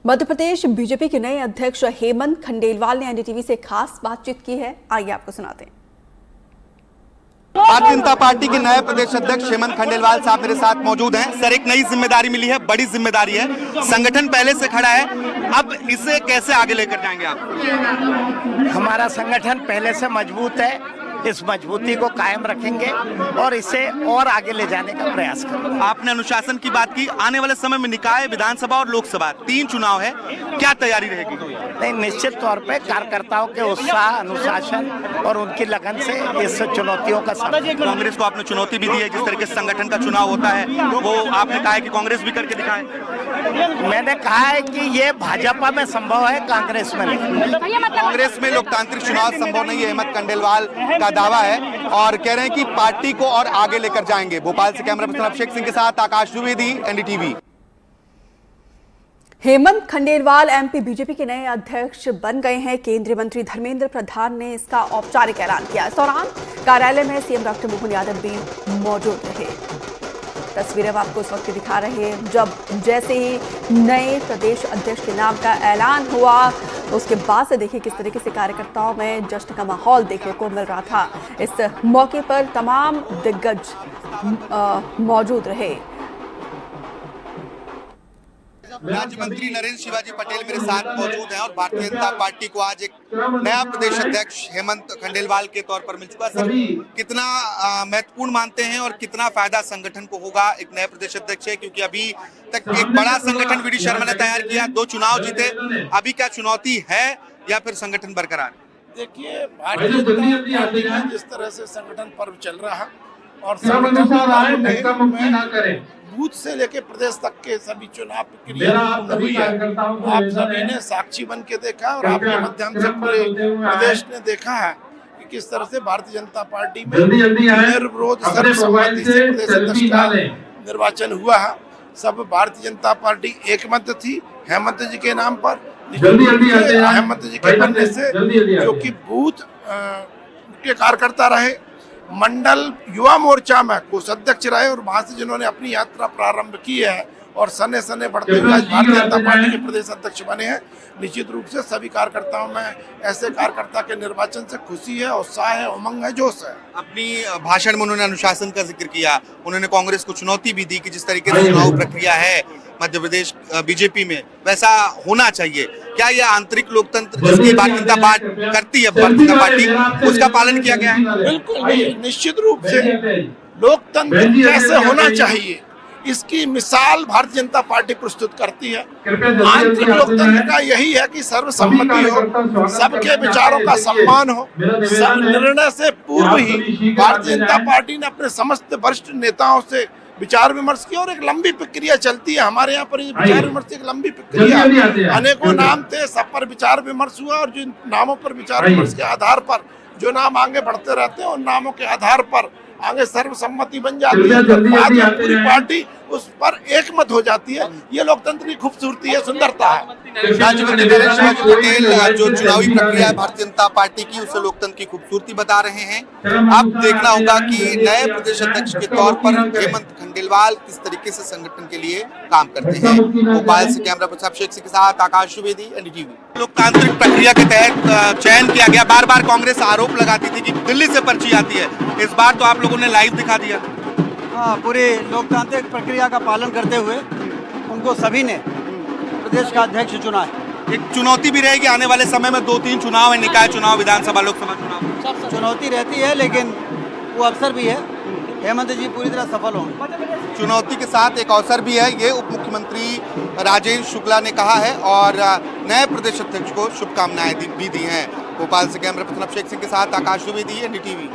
Madhya Pradesh BJP के नए अध्यक्ष हेमंत खंडेलवाल ने एनडीटीवी से खास बातचीत की है। आइए आपको सुनाते हैं। भारतीय जनता पार्टी के नए प्रदेश अध्यक्ष हेमंत खंडेलवाल साहब मेरे साथ मौजूद हैं। सर, एक नई जिम्मेदारी मिली है, बड़ी जिम्मेदारी है। संगठन पहले से खड़ा है, अब इसे कैसे आगे लेकर जाएंगे आप? हमारा संगठन पहले से मजबूत है, इस मजबूती को कायम रखेंगे और इसे और आगे ले जाने का प्रयास करेंगे। आपने अनुशासन की बात की, आने वाले समय में निकाय, विधानसभा और लोकसभा 3 चुनाव है, क्या तैयारी रहेगी? नहीं, निश्चित तौर पे कार्यकर्ताओं के उत्साह, अनुशासन और उनकी लगन से इस चुनौतियों का सामना। कांग्रेस को आपने चुनौती भी दी है, जिस तरीके से संगठन का चुनाव होता है वो आपने कहा है कि कांग्रेस भी करके दिखाए। मैंने कहा है कि ये भाजपा में संभव है, कांग्रेस में नहीं। कांग्रेस में लोकतांत्रिक चुनाव संभव नहीं है, हेमंत खंडेलवाल का दावा है और कह रहे हैं कि पार्टी को और आगे लेकर जाएंगे। भोपाल से कैमरा पर्सन अभिषेक सिंह के साथ Akash Dwivedi, NDTV. Hemant Khandelwal MP BJP के नए अध्यक्ष बन गए हैं। केंद्रीय मंत्री धर्मेंद्र प्रधान ने इसका औपचारिक ऐलान किया। इस दौरान कार्यालय में सीएम डॉक्टर मोहन यादव भी मौजूद रहे। तस्वीरें आपको इस वक्त दिखा रहे हैं। जब जैसे ही नए प्रदेश अध्यक्ष के नाम का ऐलान हुआ, उसके बाद से देखिए किस तरीके से कार्यकर्ताओं में जश्न का माहौल देखने को मिल रहा था। इस मौके पर तमाम दिग्गज मौजूद रहे। राज्य मंत्री नरेंद्र शिवाजी पटेल मेरे साथ मौजूद हैं और भारतीय जनता पार्टी को आज एक नया प्रदेश अध्यक्ष हेमंत खंडेलवाल के तौर पर मिल चुका है। सर, कितना महत्वपूर्ण मानते हैं और कितना फायदा संगठन को होगा एक नए प्रदेश अध्यक्ष है, क्योंकि अभी तक एक बड़ा संगठन वी डी शर्मा ने तैयार किया, 2 चुनाव जीते, अभी क्या चुनौती है या फिर संगठन बरकरार? देखिए, भारतीय जनता पार्टी का जिस तरह से संगठन पर्व चल रहा और संगठन बूथ से लेके प्रदेश तक के सभी चुनाव प्रक्रिया हुई है। आप सभी ने साक्षी बन के देखा और आपके माध्यम से पूरे प्रदेश ने देखा है कि किस तरह से भारतीय जनता पार्टी में निर्विरोध सर्वसम्मति से प्रदेश अध्यक्ष का निर्वाचन हुआ है। सब भारतीय जनता पार्टी एकमत थी हेमंत जी के नाम पर। हेमंत जी के बनने से जो कि बूथ के कार्यकर्ता रहे, मंडल युवा मोर्चा में कोषाध्यक्ष रहे और वहां से जिन्होंने अपनी यात्रा प्रारंभ की है और सने सने बढ़ते हुए आज भारतीय जनता पार्टी के प्रदेश अध्यक्ष बने हैं। निश्चित रूप से सभी कार्यकर्ताओं में ऐसे कार्यकर्ता के निर्वाचन से खुशी है, उत्साह है, उमंग है, जोश है। अपनी भाषण में उन्होंने अनुशासन का जिक्र किया, उन्होंने कांग्रेस को चुनौती भी दी कि जिस तरीके से चुनाव प्रक्रिया है मध्य प्रदेश बीजेपी में वैसा होना चाहिए। क्या यह आंतरिक लोकतंत्र जिसकी भारतीय जनता पार्टी करती है, भारतीय जनता पार्टी, उसका पालन किया गया है? बिल्कुल, निश्चित रूप से लोकतंत्र कैसे होना चाहिए इसकी मिसाल भारतीय जनता पार्टी प्रस्तुत करती है। आंतरिक लोकतंत्र का यही है कि सर्वसम्मति हो, सबके विचारों का सम्मान हो। सब निर्णय से पूर्व ही भारतीय जनता पार्टी ने अपने समस्त वरिष्ठ नेताओं से विचार विमर्श किया और एक लंबी प्रक्रिया चलती है। हमारे यहाँ पर विचार विमर्श की एक लंबी प्रक्रिया, अनेकों नाम थे, सब पर विचार विमर्श हुआ और जिन नामों पर विचार विमर्श के आधार पर जो नाम आगे बढ़ते रहते हैं उन नामों के आधार पर आगे सर्वसम्मति बन जाती है। बाद में पूरी पार्टी उस पर एकमत हो जाती है। ये लोकतंत्र की खूबसूरती है, सुंदरता है। राज्य मंत्री नरेंद्र शिवाजी पटेल जो चुनावी प्रक्रिया है भारतीय जनता पार्टी की, उसे लोकतंत्र की खूबसूरती बता रहे हैं। अब देखना होगा कि नए प्रदेश अध्यक्ष के तौर पर हेमंत खंडेलवाल किस तरीके से संगठन के लिए काम करते हैं। भोपाल से कैमरा पर्सन अभिषेक सिंह के साथ आकाश द्विवेदी, एनडीटीवी। लोकतांत्रिक प्रक्रिया के तहत चयन किया गया। बार बार कांग्रेस आरोप लगाती थी कि दिल्ली से पर्ची आती है, इस बार तो आप लोगों ने लाइव दिखा दिया। हाँ, पूरी लोकतांत्रिक प्रक्रिया का पालन करते हुए उनको सभी ने प्रदेश का अध्यक्ष चुना है। एक चुनौती भी रहेगी आने वाले समय में, 2-3 चुनाव है, निकाय चुनाव, विधानसभा, लोकसभा चुनाव। चुनौती रहती है लेकिन वो अवसर भी है। हेमंत जी पूरी तरह सफल होंगे। चुनौती के साथ एक अवसर भी है, ये उप मुख्यमंत्री राजेंद्र शुक्ला ने कहा है और नए प्रदेश अध्यक्ष को शुभकामनाएं भी दी हैं। भोपाल से कैमरा पर्सन अभिषेक सिंह के साथ आकाश द्विवेदी, एनडीटीवी।